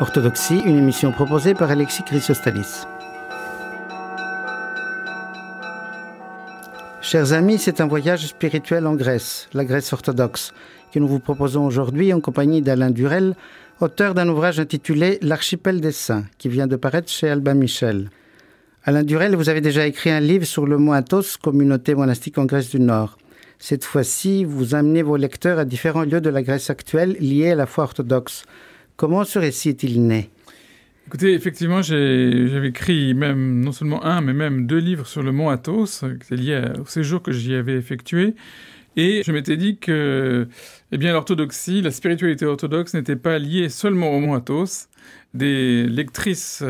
Orthodoxie, une émission proposée par Alexis Chrysostalis. Chers amis, c'est un voyage spirituel en Grèce, la Grèce orthodoxe, que nous vous proposons aujourd'hui en compagnie d'Alain Durel, auteur d'un ouvrage intitulé « L'archipel des saints » qui vient de paraître chez Albin Michel. Alain Durel, vous avez déjà écrit un livre sur le mont Athos, communauté monastique en Grèce du Nord. Cette fois-ci, vous amenez vos lecteurs à différents lieux de la Grèce actuelle liés à la foi orthodoxe. Comment ce récit est-il né ? Écoutez, effectivement, j'avais écrit même, non seulement un, mais même 2 livres sur le mont Athos, qui étaient liés au séjour que j'y avais effectué. Et je m'étais dit que l'orthodoxie, la spiritualité orthodoxe n'était pas liée seulement au mont Athos. Des lectrices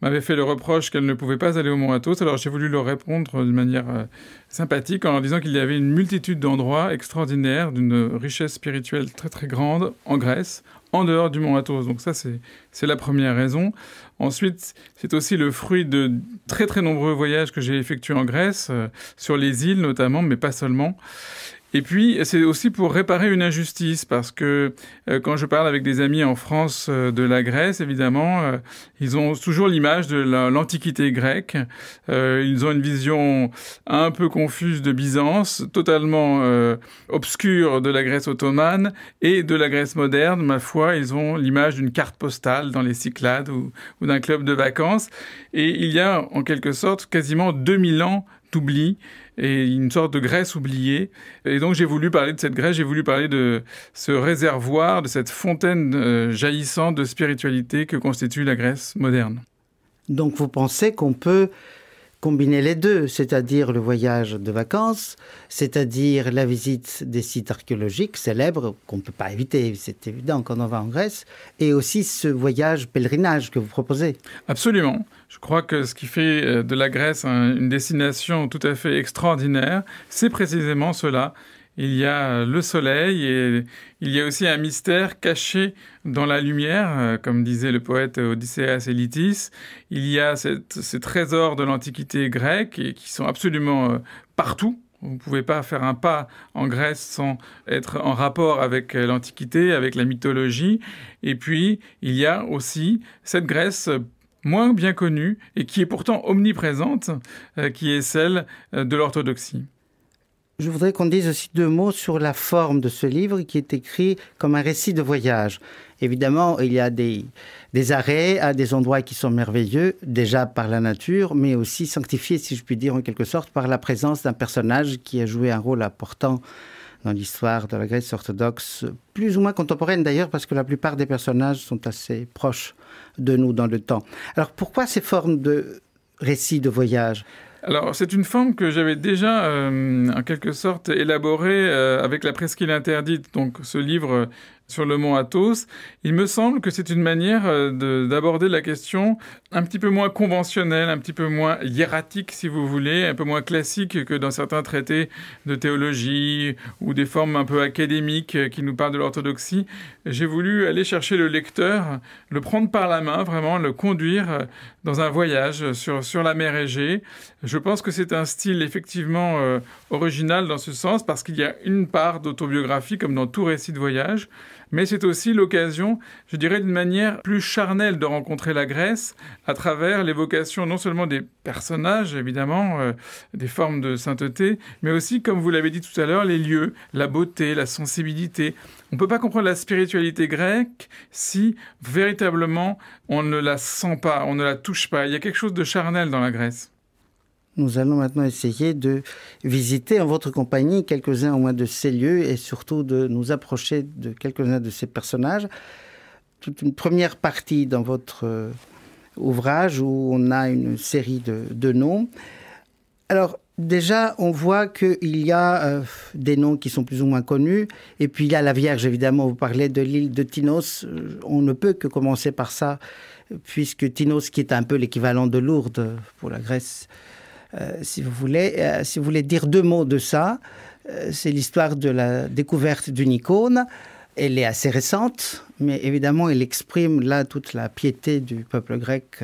m'avaient fait le reproche qu'elles ne pouvaient pas aller au mont Athos, alors j'ai voulu leur répondre d'une manière sympathique en leur disant qu'il y avait une multitude d'endroits extraordinaires, d'une richesse spirituelle très très grande en Grèce, en dehors du mont Athos. Donc ça, c'est la première raison. Ensuite, c'est aussi le fruit de très très nombreux voyages que j'ai effectués en Grèce, sur les îles notamment, mais pas seulement. Et puis, c'est aussi pour réparer une injustice, parce que quand je parle avec des amis en France de la Grèce, évidemment, ils ont toujours l'image de l'Antiquité grecque. Ils ont une vision un peu confuse de Byzance, totalement obscure de la Grèce ottomane et de la Grèce moderne. Ma foi, ils ont l'image d'une carte postale dans les Cyclades ou d'un club de vacances. Et il y a, en quelque sorte, quasiment 2000 ans d'oubli et une sorte de Grèce oubliée. Et donc j'ai voulu parler de cette Grèce, j'ai voulu parler de ce réservoir, de cette fontaine jaillissante de spiritualité que constitue la Grèce moderne. Donc vous pensez qu'on peut combiner les deux, c'est-à-dire le voyage de vacances, c'est-à-dire la visite des sites archéologiques célèbres qu'on ne peut pas éviter, c'est évident quand on va en Grèce, et aussi ce voyage pèlerinage que vous proposez. Absolument. Je crois que ce qui fait de la Grèce une destination tout à fait extraordinaire, c'est précisément cela. Il y a le soleil et il y a aussi un mystère caché dans la lumière, comme disait le poète Odysseas Elitis. Il y a ces trésors de l'Antiquité grecque et qui sont absolument partout. Vous ne pouvez pas faire un pas en Grèce sans être en rapport avec l'Antiquité, avec la mythologie. Et puis, il y a aussi cette Grèce moins bien connue et qui est pourtant omniprésente, qui est celle de l'orthodoxie. Je voudrais qu'on dise aussi 2 mots sur la forme de ce livre qui est écrit comme un récit de voyage. Évidemment, il y a des arrêts à des endroits qui sont merveilleux, déjà par la nature, mais aussi sanctifiés, si je puis dire en quelque sorte, par la présence d'un personnage qui a joué un rôle important dans l'histoire de la Grèce orthodoxe, plus ou moins contemporaine d'ailleurs, parce que la plupart des personnages sont assez proches de nous dans le temps. Alors pourquoi ces formes de récits de voyage ? Alors, c'est une forme que j'avais déjà, en quelque sorte, élaborée avec la Presqu'île interdite, donc ce livre sur le mont Athos. Il me semble que c'est une manière d'aborder la question un petit peu moins conventionnelle, un petit peu moins hiératique, si vous voulez, un peu moins classique que dans certains traités de théologie ou des formes un peu académiques qui nous parlent de l'orthodoxie. J'ai voulu aller chercher le lecteur, le prendre par la main, vraiment le conduire dans un voyage sur la mer Égée. Je pense que c'est un style effectivement original dans ce sens parce qu'il y a une part d'autobiographie comme dans tout récit de voyage, mais c'est aussi l'occasion, je dirais d'une manière plus charnelle de rencontrer la Grèce à travers l'évocation non seulement des personnages, évidemment, des formes de sainteté, mais aussi, comme vous l'avez dit tout à l'heure, les lieux, la beauté, la sensibilité. On ne peut pas comprendre la spiritualité grecque si véritablement on ne la sent pas, on ne la touche pas. Il y a quelque chose de charnel dans la Grèce. Nous allons maintenant essayer de visiter en votre compagnie quelques-uns au moins de ces lieux et surtout de nous approcher de quelques-uns de ces personnages. Toute une première partie dans votre ouvrage où on a une série de noms. Alors déjà, on voit qu'il y a des noms qui sont plus ou moins connus et puis il y a la Vierge, évidemment. Vous parlez de l'île de Tinos. On ne peut que commencer par ça puisque Tinos, qui est un peu l'équivalent de Lourdes pour la Grèce, si vous voulez dire 2 mots de ça, c'est l'histoire de la découverte d'une icône. Elle est assez récente, mais évidemment, elle exprime là toute la piété du peuple grec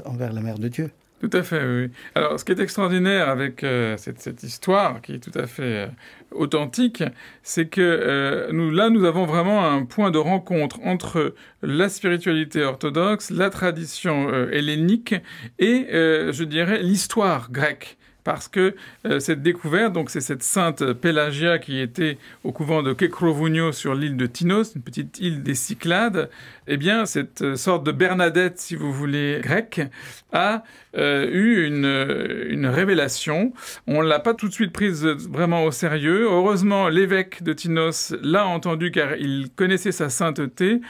envers la Mère de Dieu. Tout à fait, oui. Alors, ce qui est extraordinaire avec cette histoire, qui est tout à fait authentique, c'est que nous avons vraiment un point de rencontre entre la spiritualité orthodoxe, la tradition hellénique et, je dirais, l'histoire grecque. Parce que cette découverte, donc c'est cette sainte Pélagia qui était au couvent de Kekrovounio sur l'île de Tinos, une petite île des Cyclades, eh bien cette sorte de Bernadette, si vous voulez, grecque, a eu une révélation. On ne l'a pas tout de suite prise vraiment au sérieux. Heureusement, l'évêque de Tinos l'a entendu car il connaissait sa sainteté.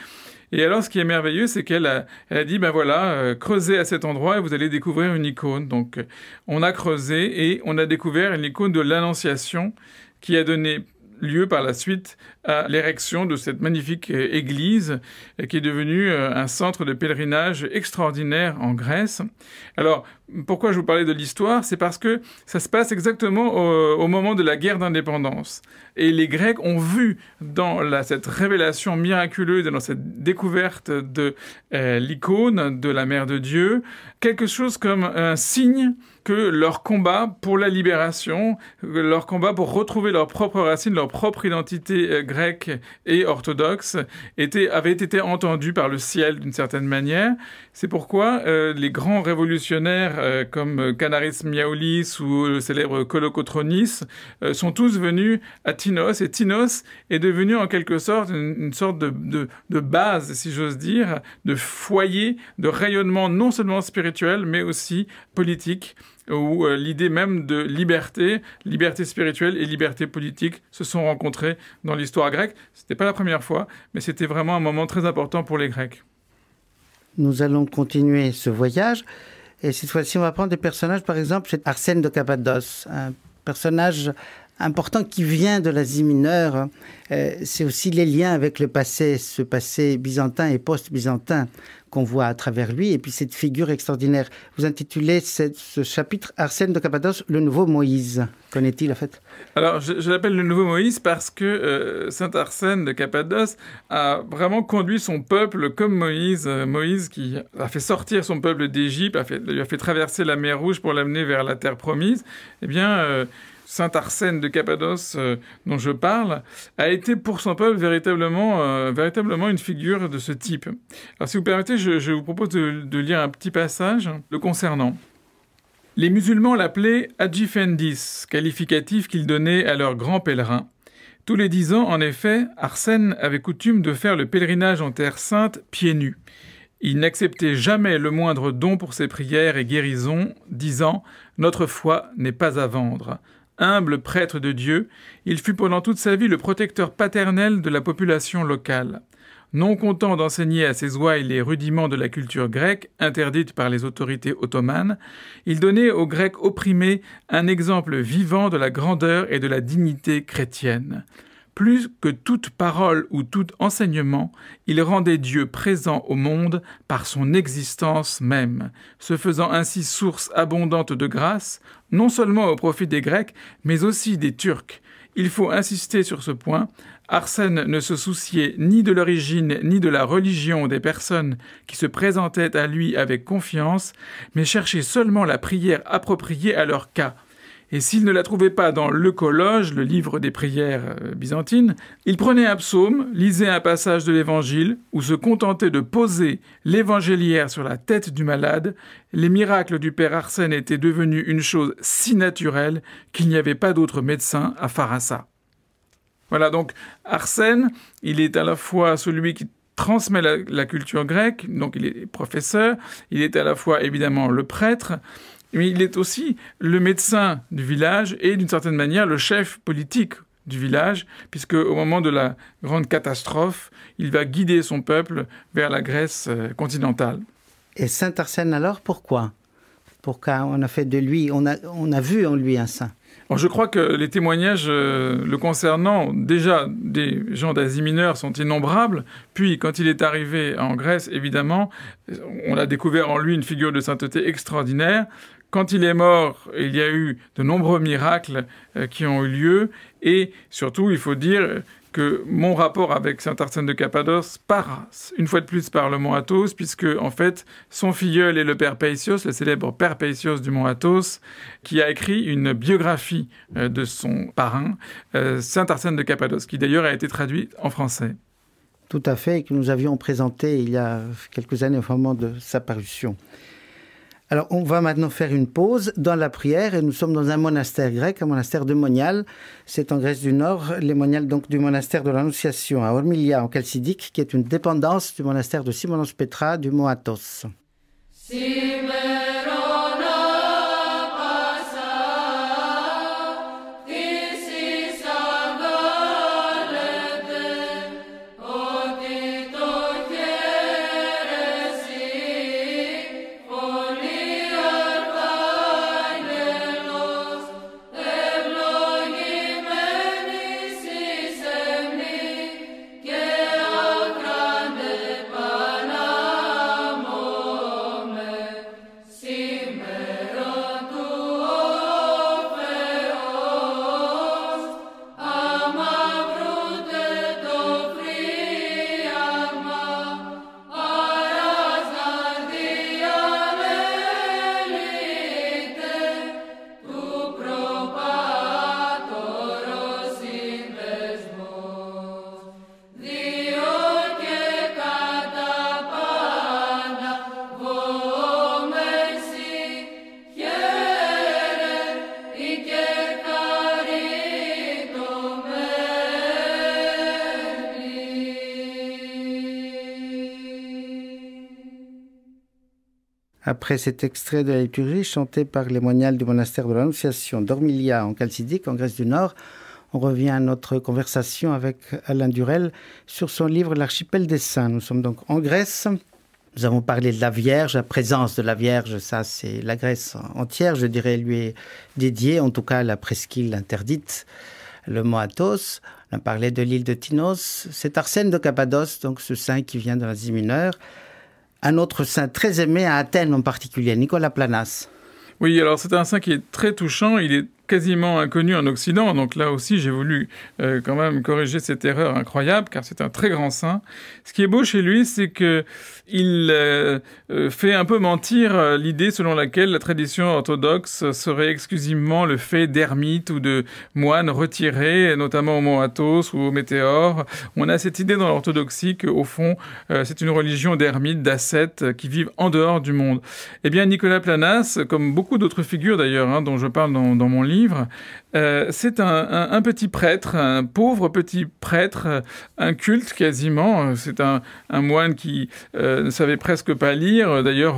Et alors, ce qui est merveilleux, c'est qu'elle a dit, ben voilà, creusez à cet endroit et vous allez découvrir une icône. Donc, on a creusé et on a découvert une icône de l'Annonciation qui a donné lieu par la suite à l'érection de cette magnifique église qui est devenue un centre de pèlerinage extraordinaire en Grèce. Alors, pourquoi je vous parlais de l'histoire? C'est parce que ça se passe exactement au moment de la guerre d'indépendance. Et les Grecs ont vu dans cette révélation miraculeuse et dans cette découverte de l'icône de la Mère de Dieu, quelque chose comme un signe que leur combat pour la libération, leur combat pour retrouver leurs propres racines, leur propre identité grecque et orthodoxe avait été entendu par le ciel d'une certaine manière. C'est pourquoi les grands révolutionnaires comme Canaris Miaoulis ou le célèbre Kolokotronis sont tous venus à Tinos, et Tinos est devenu en quelque sorte une sorte de base, si j'ose dire, de foyer, de rayonnement non seulement spirituel mais aussi politique, où l'idée même de liberté spirituelle et liberté politique se sont rencontrées dans l'histoire grecque. C'était pas la première fois, mais c'était vraiment un moment très important pour les Grecs. Nous allons continuer ce voyage, et cette fois-ci, on va prendre des personnages, par exemple, c'est Arsène de Cappadoce, un personnage important qui vient de l'Asie mineure. C'est aussi les liens avec le passé, ce passé byzantin et post-byzantin qu'on voit à travers lui, et puis cette figure extraordinaire. Vous intitulez ce chapitre « Arsène de Cappadoce, le nouveau Moïse ». Qu'en est-il, en fait? Alors, je l'appelle le nouveau Moïse parce que saint Arsène de Cappadoce a vraiment conduit son peuple comme Moïse. Moïse qui a fait sortir son peuple d'Égypte, lui a fait traverser la mer Rouge pour l'amener vers la terre promise. Eh bien, saint Arsène de Cappadoce, dont je parle, a été pour son peuple véritablement une figure de ce type. Alors, si vous permettez, je vous propose de lire un petit passage le concernant. Les musulmans l'appelaient Hadjifendis, qualificatif qu'ils donnaient à leurs grands pèlerins. Tous les 10 ans, en effet, Arsène avait coutume de faire le pèlerinage en Terre Sainte pieds nus. Il n'acceptait jamais le moindre don pour ses prières et guérisons, disant « Notre foi n'est pas à vendre ». Humble prêtre de Dieu, il fut pendant toute sa vie le protecteur paternel de la population locale. Non content d'enseigner à ses ouailles les rudiments de la culture grecque, interdite par les autorités ottomanes, il donnait aux Grecs opprimés un exemple vivant de la grandeur et de la dignité chrétienne. Plus que toute parole ou tout enseignement, il rendait Dieu présent au monde par son existence même, se faisant ainsi source abondante de grâce, non seulement au profit des Grecs, mais aussi des Turcs. Il faut insister sur ce point. Arsène ne se souciait ni de l'origine ni de la religion des personnes qui se présentaient à lui avec confiance, mais cherchait seulement la prière appropriée à leur cas. Et s'il ne la trouvait pas dans l'Eucologe, le livre des prières byzantines, il prenait un psaume, lisait un passage de l'Évangile, ou se contentait de poser l'évangéliaire sur la tête du malade. Les miracles du père Arsène étaient devenus une chose si naturelle qu'il n'y avait pas d'autre médecin à Pharassa. Voilà, donc Arsène, il est à la fois celui qui transmet la culture grecque, donc il est professeur, il est à la fois évidemment le prêtre, mais il est aussi le médecin du village et d'une certaine manière le chef politique du village, puisque au moment de la grande catastrophe, il va guider son peuple vers la Grèce continentale. Et saint Arsène alors, pourquoi? Pourquoi on a fait de lui, on a vu en lui un saint? Alors, je crois que les témoignages le concernant, déjà des gens d'Asie mineure, sont innombrables. Puis, quand il est arrivé en Grèce, évidemment, on a découvert en lui une figure de sainteté extraordinaire. Quand il est mort, il y a eu de nombreux miracles qui ont eu lieu. Et surtout, il faut dire que mon rapport avec saint Arsène de Cappadoce passe une fois de plus par le mont Athos, puisque en fait son filleul est le père Paisios, le célèbre père Paisios du mont Athos, qui a écrit une biographie de son parrain, saint Arsène de Cappadoce, qui d'ailleurs a été traduite en français. Tout à fait, et que nous avions présenté il y a quelques années au moment de sa parution. Alors, on va maintenant faire une pause dans la prière et nous sommes dans un monastère grec, un monastère de Monial. C'est en Grèce du Nord, les Moniales donc du monastère de l'Annonciation à Ormilia en Chalcidique, qui est une dépendance du monastère de Simonos Petra du mont Athos. Après cet extrait de la liturgie chanté par les Moniales du monastère de l'Annonciation d'Ormilia en Chalcidique, en Grèce du Nord, on revient à notre conversation avec Alain Durel sur son livre L'Archipel des Saints. Nous sommes donc en Grèce. Nous avons parlé de la Vierge, la présence de la Vierge, ça c'est la Grèce entière, je dirais, lui est dédiée, en tout cas la presqu'île interdite, le mont Athos. On a parlé de l'île de Tinos. C'est Arsène de Cappadoce, donc ce saint qui vient de l'Asie mineure. Un autre saint très aimé à Athènes en particulier, Nicolas Planas. Oui, alors c'est un saint qui est très touchant, il est quasiment inconnu en Occident, donc là aussi j'ai voulu quand même corriger cette erreur incroyable, car c'est un très grand saint. Ce qui est beau chez lui, c'est que il fait un peu mentir l'idée selon laquelle la tradition orthodoxe serait exclusivement le fait d'ermites ou de moines retirés, notamment au mont Athos ou au Météore. On a cette idée dans l'orthodoxie qu'au fond, c'est une religion d'ermites, d'ascètes qui vivent en dehors du monde. Eh bien, Nicolas Planas, comme beaucoup d'autres figures d'ailleurs, dont je parle dans mon livre, c'est un petit prêtre, un pauvre petit prêtre, inculte quasiment. C'est un moine qui ne savait presque pas lire. D'ailleurs,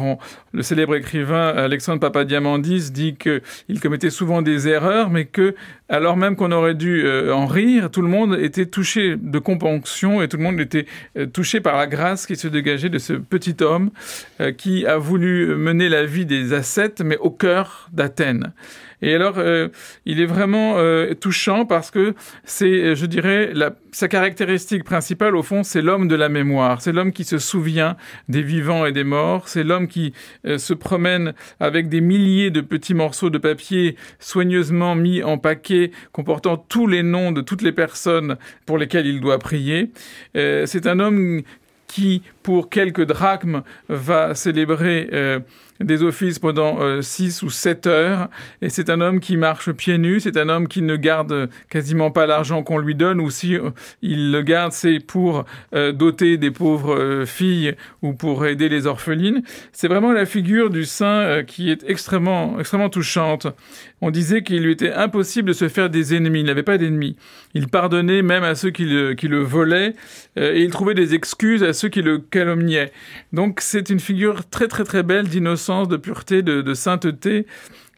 le célèbre écrivain Alexandre Papadiamandis dit qu'il commettait souvent des erreurs, mais que, alors même qu'on aurait dû en rire, tout le monde était touché de componction et tout le monde était touché par la grâce qui se dégageait de ce petit homme qui a voulu mener la vie des ascètes, mais au cœur d'Athènes. Et alors, il est vraiment touchant parce que c'est, je dirais, sa caractéristique principale, au fond, c'est l'homme de la mémoire. C'est l'homme qui se souvient des vivants et des morts. C'est l'homme qui se promène avec des milliers de petits morceaux de papier soigneusement mis en paquet, comportant tous les noms de toutes les personnes pour lesquelles il doit prier. C'est un homme qui, pour quelques drachmes, va célébrer des offices pendant 6 ou 7 heures. Et c'est un homme qui marche pieds nus. C'est un homme qui ne garde quasiment pas l'argent qu'on lui donne. Ou si il le garde, c'est pour doter des pauvres filles ou pour aider les orphelines. C'est vraiment la figure du saint qui est extrêmement, extrêmement touchante. On disait qu'il lui était impossible de se faire des ennemis. Il n'avait pas d'ennemis. Il pardonnait même à ceux qui le volaient et il trouvait des excuses à ceux qui le calomniaient. Donc c'est une figure très très très belle d'innocence, de pureté, de sainteté.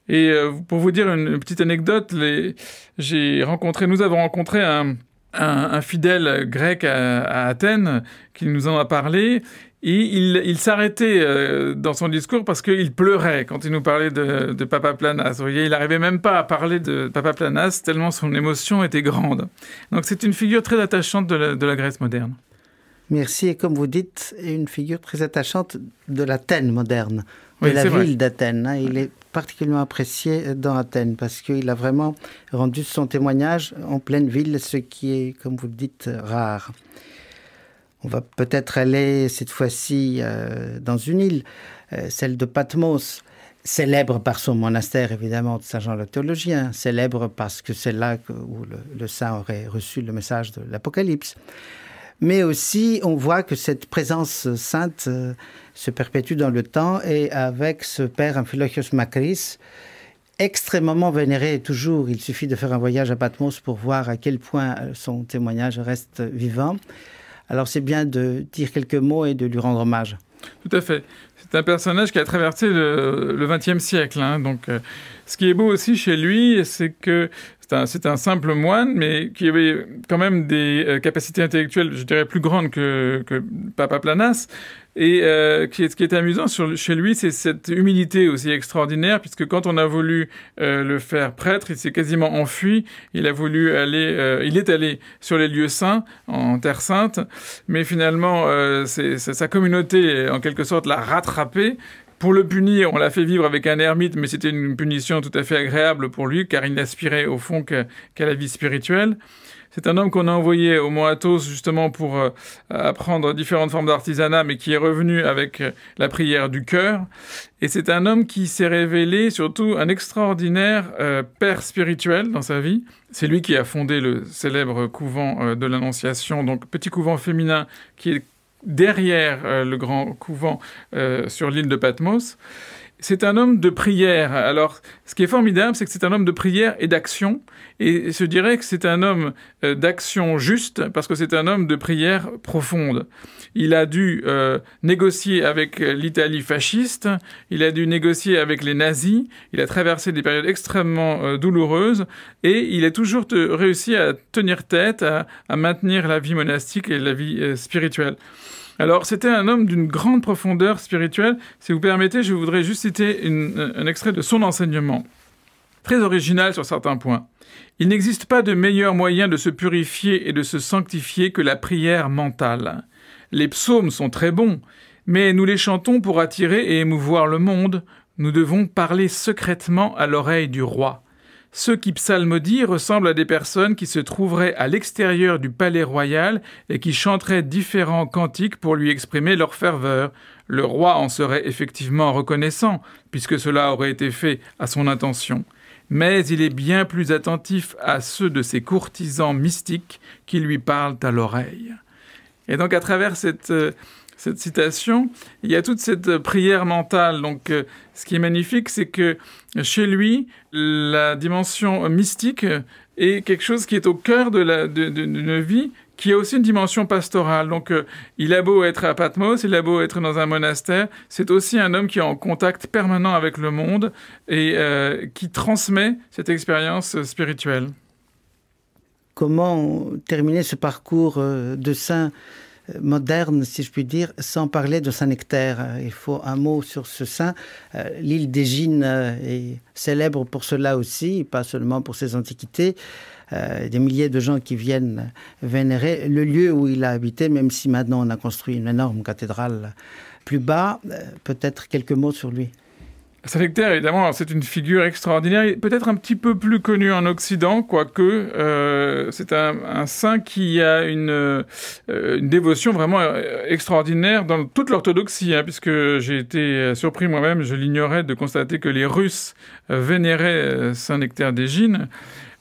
Et pour vous dire une petite anecdote, nous avons rencontré un fidèle grec à Athènes qui nous en a parlé. Et il s'arrêtait dans son discours parce qu'il pleurait quand il nous parlait de Papa Planas. Vous voyez, il n'arrivait même pas à parler de Papa Planas tellement son émotion était grande. Donc c'est une figure très attachante de la Grèce moderne. Merci, et comme vous dites, une figure très attachante de l'Athènes moderne, de oui, la ville d'Athènes. Il est particulièrement apprécié dans Athènes parce qu'il a vraiment rendu son témoignage en pleine ville, ce qui est, comme vous le dites, rare. On va peut-être aller cette fois-ci dans une île, celle de Patmos, célèbre par son monastère évidemment de Saint Jean le théologien, célèbre parce que c'est là où le saint aurait reçu le message de l'Apocalypse. Mais aussi, on voit que cette présence sainte se perpétue dans le temps et avec ce père Amphilochios Makris, extrêmement vénéré toujours. Il suffit de faire un voyage à Patmos pour voir à quel point son témoignage reste vivant. Alors c'est bien de dire quelques mots et de lui rendre hommage. Tout à fait. C'est un personnage qui a traversé le XXe siècle. Donc, ce qui est beau aussi chez lui, c'est que c'est un simple moine, mais qui avait quand même des capacités intellectuelles, je dirais, plus grandes que Papa Planas. Et ce qui est amusant chez lui, c'est cette humilité aussi extraordinaire, puisque quand on a voulu le faire prêtre, il s'est quasiment enfui. Il est allé sur les lieux saints, en Terre Sainte, mais finalement, sa communauté, en quelque sorte, l'a rattrapé. Pour le punir, on l'a fait vivre avec un ermite, mais c'était une punition tout à fait agréable pour lui, car il n'aspirait au fond qu'à la vie spirituelle. C'est un homme qu'on a envoyé au mont Athos justement pour apprendre différentes formes d'artisanat, mais qui est revenu avec la prière du cœur. Et c'est un homme qui s'est révélé surtout un extraordinaire père spirituel dans sa vie. C'est lui qui a fondé le célèbre couvent de l'Annonciation, donc petit couvent féminin qui est derrière le grand couvent sur l'île de Patmos. C'est un homme de prière. Alors, ce qui est formidable, c'est que c'est un homme de prière et d'action. Et je dirais que c'est un homme d'action juste, parce que c'est un homme de prière profonde. Il a dû négocier avec l'Italie fasciste, il a dû négocier avec les nazis, il a traversé des périodes extrêmement douloureuses, et il a toujours réussi à tenir tête, à maintenir la vie monastique et la vie spirituelle. Alors, c'était un homme d'une grande profondeur spirituelle. Si vous permettez, je voudrais juste citer un extrait de son enseignement. Très original sur certains points. Il n'existe pas de meilleur moyen de se purifier et de se sanctifier que la prière mentale. Les psaumes sont très bons, mais nous les chantons pour attirer et émouvoir le monde. Nous devons parler secrètement à l'oreille du roi. Ceux qui psalmodient ressemblent à des personnes qui se trouveraient à l'extérieur du palais royal et qui chanteraient différents cantiques pour lui exprimer leur ferveur. Le roi en serait effectivement reconnaissant, puisque cela aurait été fait à son intention. Mais il est bien plus attentif à ceux de ses courtisans mystiques qui lui parlent à l'oreille. Et donc à travers cette citation, il y a toute cette prière mentale. Donc, ce qui est magnifique, c'est que chez lui, la dimension mystique est quelque chose qui est au cœur d'une vie, qui a aussi une dimension pastorale. Donc, il a beau être à Patmos, il a beau être dans un monastère, c'est aussi un homme qui est en contact permanent avec le monde et qui transmet cette expérience spirituelle. Comment terminer ce parcours de saint moderne, si je puis dire, sans parler de Saint-Nectaire? Il faut un mot sur ce saint. L'île d'Égine est célèbre pour cela aussi, pas seulement pour ses antiquités. Des milliers de gens qui viennent vénérer le lieu où il a habité, même si maintenant on a construit une énorme cathédrale plus bas. Peut-être quelques mots sur lui. Saint-Nectaire, évidemment, c'est une figure extraordinaire, peut-être un petit peu plus connue en Occident, quoique c'est un saint qui a une dévotion vraiment extraordinaire dans toute l'orthodoxie, puisque j'ai été surpris moi-même, je l'ignorais, de constater que les Russes vénéraient Saint-Nectaire d'Égine.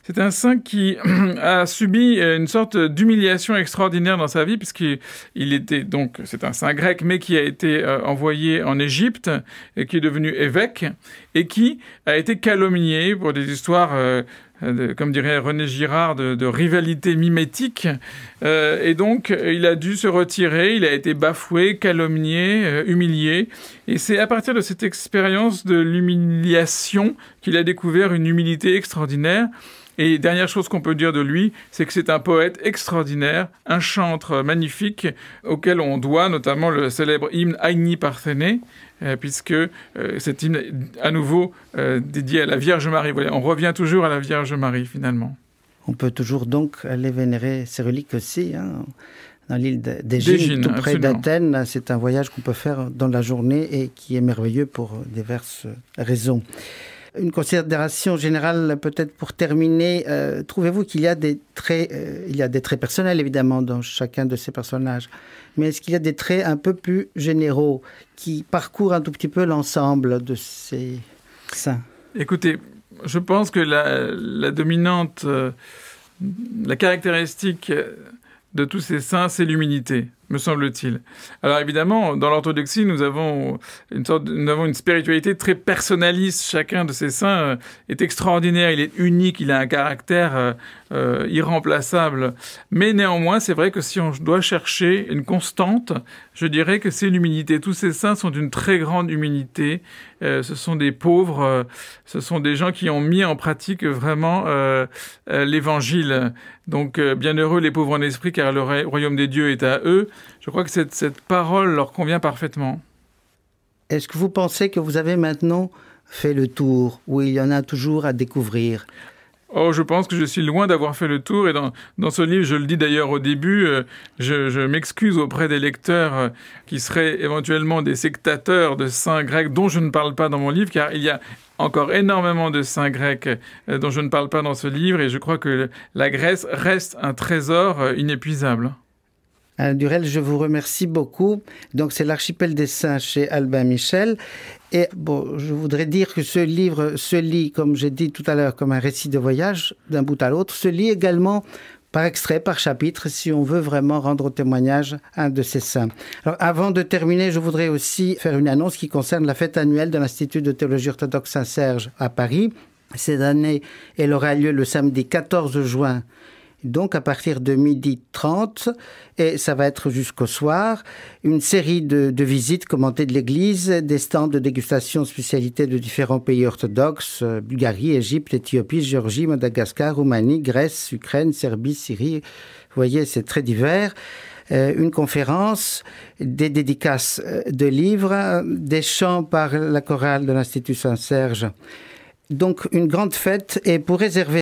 C'est un saint qui a subi une sorte d'humiliation extraordinaire dans sa vie, puisqu'il était donc, c'est un saint grec, mais qui a été envoyé en Égypte, et qui est devenu évêque, et qui a été calomnié pour des histoires, comme dirait René Girard, de rivalité mimétique. Et donc, il a dû se retirer, il a été bafoué, calomnié, humilié. Et c'est à partir de cette expérience de l'humiliation qu'il a découvert une humilité extraordinaire. Et dernière chose qu'on peut dire de lui, c'est que c'est un poète extraordinaire, un chantre magnifique, auquel on doit notamment le célèbre hymne Aigni Parthené, puisque cet hymne est à nouveau dédié à la Vierge Marie. Voilà, on revient toujours à la Vierge Marie, finalement. On peut toujours donc aller vénérer ses reliques aussi, dans l'île d'Égine, tout près d'Athènes. C'est un voyage qu'on peut faire dans la journée et qui est merveilleux pour diverses raisons. Une considération générale, peut-être pour terminer, trouvez-vous qu'il y a des traits, il y a des traits personnels évidemment dans chacun de ces personnages, mais est-ce qu'il y a des traits un peu plus généraux qui parcourent un tout petit peu l'ensemble de ces saints? Écoutez, je pense que la dominante, la caractéristique de tous ces saints, c'est l'humilité, me semble-t-il. Alors évidemment, dans l'orthodoxie, nous avons une spiritualité très personnaliste. Chacun de ces saints est extraordinaire, il est unique, il a un caractère irremplaçable. Mais néanmoins, c'est vrai que si on doit chercher une constante, je dirais que c'est l'humilité. Tous ces saints sont d'une très grande humilité. Ce sont des pauvres, ce sont des gens qui ont mis en pratique vraiment l'évangile. Donc, bienheureux les pauvres en esprit, car le royaume des dieux est à eux. Je crois que cette parole leur convient parfaitement. Est-ce que vous pensez que vous avez maintenant fait le tour, ou il y en a toujours à découvrir? Oh, je pense que je suis loin d'avoir fait le tour, et dans ce livre, je le dis d'ailleurs au début, je m'excuse auprès des lecteurs qui seraient éventuellement des sectateurs de saints grecs dont je ne parle pas dans mon livre, car il y a encore énormément de saints grecs dont je ne parle pas dans ce livre, et je crois que la Grèce reste un trésor inépuisable. Alain Durel, je vous remercie beaucoup. Donc, c'est l'Archipel des Saints chez Albin Michel. Et bon, je voudrais dire que ce livre se lit, comme j'ai dit tout à l'heure, comme un récit de voyage d'un bout à l'autre, se lit également par extrait, par chapitre, si on veut vraiment rendre témoignage à un de ces saints. Alors, avant de terminer, je voudrais aussi faire une annonce qui concerne la fête annuelle de l'Institut de théologie orthodoxe Saint-Serge à Paris. Cette année, elle aura lieu le samedi 14 juin. Donc à partir de 12h30, et ça va être jusqu'au soir, une série de visites commentées de l'Église, des stands de dégustation spécialités de différents pays orthodoxes, Bulgarie, Égypte, Éthiopie, Géorgie, Madagascar, Roumanie, Grèce, Ukraine, Serbie, Syrie. Vous voyez, c'est très divers. Une conférence, des dédicaces de livres, des chants par la chorale de l'Institut Saint-Serge. Donc une grande fête, et pour réserver